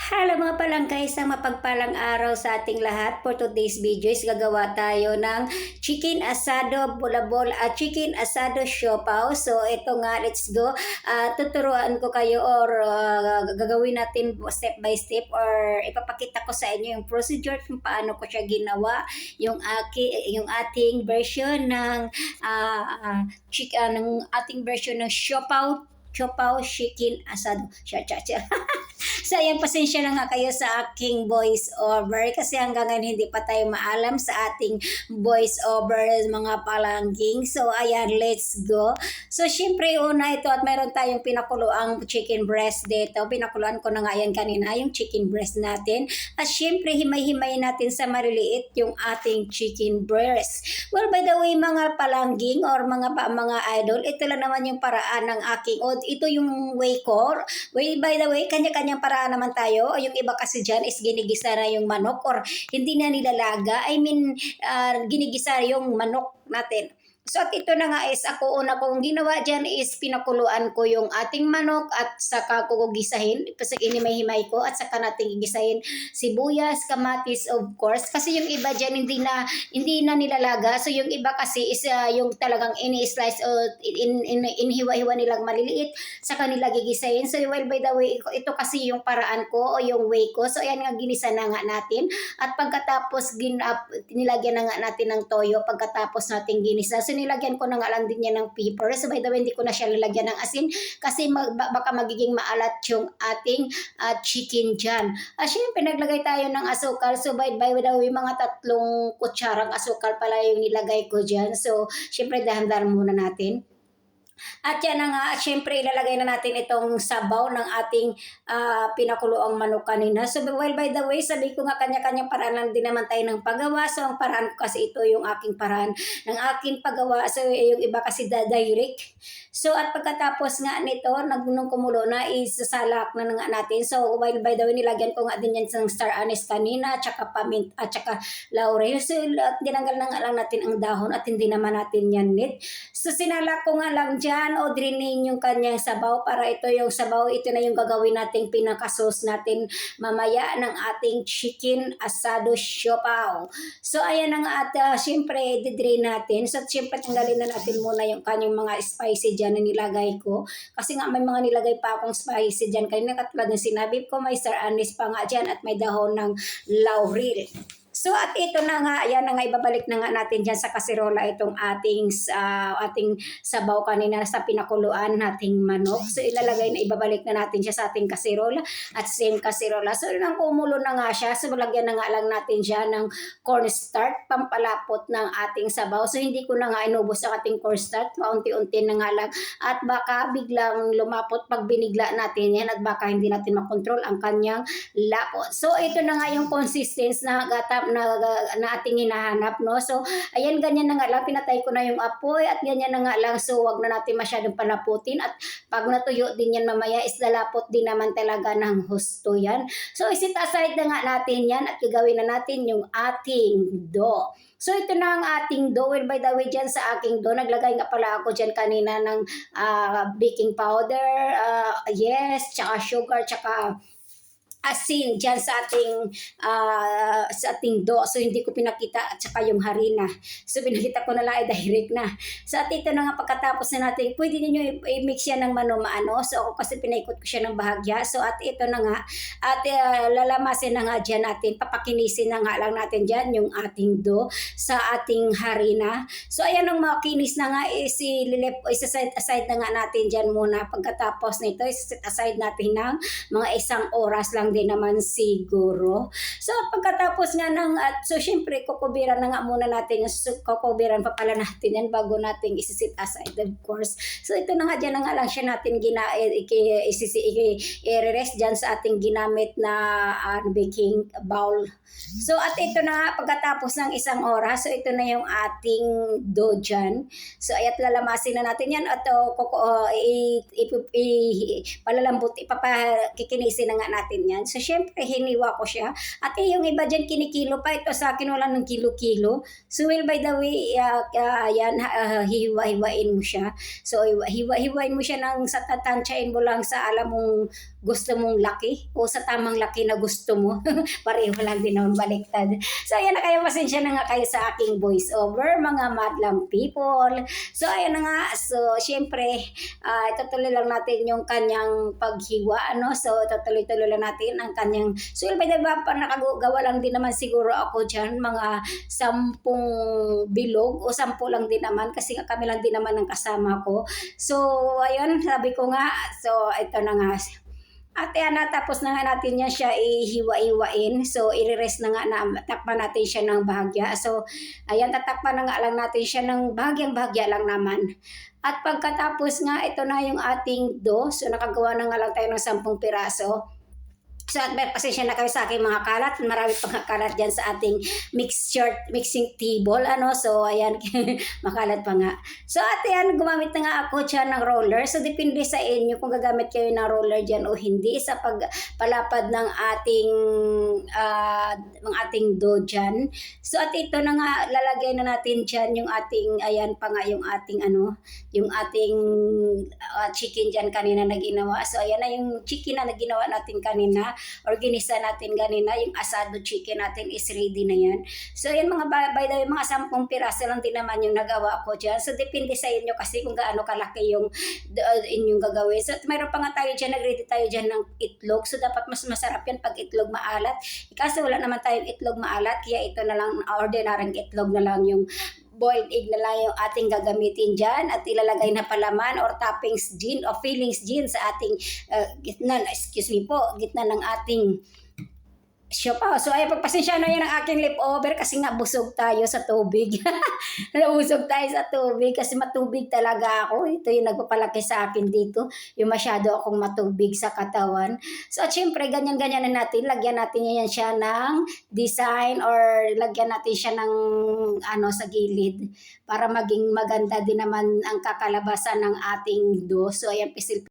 Hello mga palangkay, sa mapagpalang araw sa ating lahat. For today's video is gagawa tayo ng chicken asado bulabol at chicken asado siopaw. So ito nga, let's go. Tuturuan ko kayo or gagawin natin step by step or ipapakita ko sa inyo yung procedure kung paano ko siya ginawa. Yung ating version ng ating version ng siopaw chicken asado. So ayan, pasensya na nga kayo sa aking voice over kasi hanggang ngayon hindi pa tayo maalam sa ating voice over mga palangging. So ayan, let's go. So syempre una ito at mayroon tayong pinakuluang chicken breast dito. Pinakuluan ko na nga yan kanina yung chicken breast natin. At syempre himay-himay natin sa maliliit yung ating chicken breast. Well, by the way mga palangging or mga idol, ito lang naman yung paraan ng aking ito yung way ko. By the way, kanya-kanyang paraan naman tayo. Yung iba kasi dyan is ginigisa na yung manok or hindi na nilalaga. Ginigisa yung manok natin. So at ito na nga is ako una kong ginawa dyan is pinakuluan ko yung ating manok at saka ko gisahin. Inimay-himay ko at saka natin gisahin sibuyas, kamatis of course. Kasi yung iba dyan hindi na nilalaga. So yung iba kasi is yung talagang ini-slice o inhiwa-hiwa nilang maliliit saka nila gigisahin. So well by the way, ito kasi yung paraan ko o yung way ko. So ayan nga ginisa na nga natin. At pagkatapos nilagyan na nga natin ng toyo pagkatapos natin ginisa. So nilagyan ko na nga lang din yan ng pepper. So by the way, hindi ko na siya lalagyan ng asin kasi baka magiging maalat yung ating chicken dyan. Siyempre, naglagay tayo ng asukal. So by the way, mga 3 kutsarang asukal pala yung nilagay ko dyan. So siyempre, dahan-dahan muna natin. At yan na nga, syempre ilalagay na natin itong sabaw ng ating pinakuloang manok kanina. So well, by the way, sabi ko nga kanya-kanyang paraan lang din naman tayo ng paggawa. So ang paraan ko kasi ito yung aking paraan ng aking paggawa. So yung iba kasi direct. So at pagkatapos nga nito, nung kumulo na, isasalak na nga natin. So while by the way, nilagyan ko nga din yan ng star anise kanina, tsaka pamint, at tsaka laurel. So dinanggal na nga lang natin ang dahon at hindi naman natin yan need. So sinalak ko nga lang dyan o drinin yung kanyang sabaw para ito yung sabaw. Ito na yung gagawin nating pinakasos natin mamaya ng ating chicken asado siopaw. So ayan na nga at syempre didrain natin. So syempre tanggalin na natin muna yung kanyang mga spicy dyan na nilagay ko. Kasi nga may mga nilagay pa akong spicy dyan. Kanina katulad ng sinabi ko, may star anise pa nga dyan at may dahon ng laurel. So at ito na nga, ayan na nga, ibabalik na nga natin dyan sa kaserola itong ating sabaw kanina sa pinakuluan nating manok. So ilalagay na, ibabalik na natin siya sa ating kaserola at same kaserola. So nang kumulo na nga siya, so lagyan na nga lang natin siya ng cornstarch, pampalapot ng ating sabaw. So hindi ko na nga inubos ang ating cornstarch, maunti-unti na nga lang. At baka biglang lumapot pag binigla natin yan at baka hindi natin makontrol ang kanyang lapot. So ito na nga yung consistency na ating hinahanap, no? So ayan, ganyan na nga lang, pinatay ko na yung apoy at ganyan na nga lang. So wag na natin masyadong palaputin at pag natuyo din yan mamaya is lalapot din naman talaga ng husto yan. So isit aside na nga natin yan at gagawin na natin yung ating dough. So ito na ang ating dough. Well, by the way, dyan sa aking dough, naglagay nga pala ako dyan kanina ng baking powder, yes, tsaka sugar, tsaka asin dyan sa ating dough. So hindi ko pinakita at saka yung harina. So pinakita ko na lang direct na. So at ito na nga, pagkatapos na natin, pwede niyo i-mix yan ng mano-mano. So ako kasi pinaikot ko siya ng bahagya. So at ito na nga, at lalamasin na nga dyan natin, papakinisin na nga lang natin dyan yung ating dough sa ating harina. So ayan, ang makinis na nga, isa-set aside na nga natin dyan muna. Pagkatapos nito, isa-set aside natin ng mga 1 oras lang din naman siguro. So pagkatapos nga so syempre kukubiran na nga muna natin, kukubiran pa pala natin yan bago natin isisit aside of course. So ito na nga, dyan na nga lang siya natin i-rest dyan sa ating ginamit na baking bowl. So at ito na nga, pagkatapos ng 1 oras, so ito na yung ating dough dyan. So ayat lalamasin na natin yan at palalambot, ipapakikinisin na nga natin yan. So, syempre, hiniwa ko siya. At yung iba dyan, kinikilo pa. Ito sa akin, wala ng kilo-kilo. So, well, by the way, yan, hiwa-hiwain mo siya. So, hiwa-hiwain mo siya sa tatansyain mo lang sa alam mong gusto mong laki o sa tamang laki na gusto mo. Pareho lang din naman baliktad. So ayan na kayo, pasensya na nga kayo sa aking voice over mga madlang people. So ayan na nga, so syempre itutuloy lang natin yung kanyang paghiwa, ano, so tutuloy-tuloy lang natin ang kanyang, so by the way, pa nakagawa lang din naman siguro ako dyan, mga 10 bilog o 10 lang din naman kasi nga kami lang din naman ang kasama ko. So ayun, sabi ko nga, so ito na nga, at yan, natapos na nga natin yan siya ihiwa-iwain. So, i-rest na nga na takpan natin siya ng bahagya. So, ayan, tatakpan na nga lang natin siya ng bahagyang-bahagya lang naman. At pagkatapos nga, ito na yung ating dough. So, nakagawa na nga lang tayo ng 10 piraso. So, at pasensya na kayo sa aking mga kalat. Marami pang kalat dyan sa ating mixing table. Ano? So, ayan, makalat pa nga. So, at ayan, gumamit na nga ako dyan ng roller. So, depende sa inyo kung gagamit kayo ng roller dyan o hindi sa pagpalapad ng ating dough dyan. So, at ito na nga, lalagay na natin dyan yung ating, ayan pa nga yung ating chicken dyan kanina na ginawa. So, ayan na yung chicken na ginawa natin kanina, or ginisa natin ganina, yung asado chicken natin is ready na yan. So yan mga, by the way, mga 10 piraso lang din naman yung nagawa ko dyan. So depende sa inyo kasi kung gaano kalaki yung inyong gagawin. So mayroon pa nga tayo dyan, nag-ready tayo dyan ng itlog. So dapat mas masarap yan pag itlog maalat. Kasi wala naman tayong itlog maalat, kaya ito na lang, ordinaryong itlog na lang, yung boiled egg na lang yung ating gagamitin dyan, at ilalagay na palaman or toppings gin o fillings gin sa ating gitna ng ating siopaw. So ay pagpasensya na yun ang aking leftover kasi nga busog tayo sa tubig. Busog tayo sa tubig kasi matubig talaga ako. Ito yung nagpapalaki sa akin dito, yung masyado akong matubig sa katawan. So at syempre ganyan-ganyan na natin, lagyan natin yan siya ng design or lagyan natin siya ng sa gilid para maging maganda din naman ang kakalabasan ng ating dough. So ayan, pisil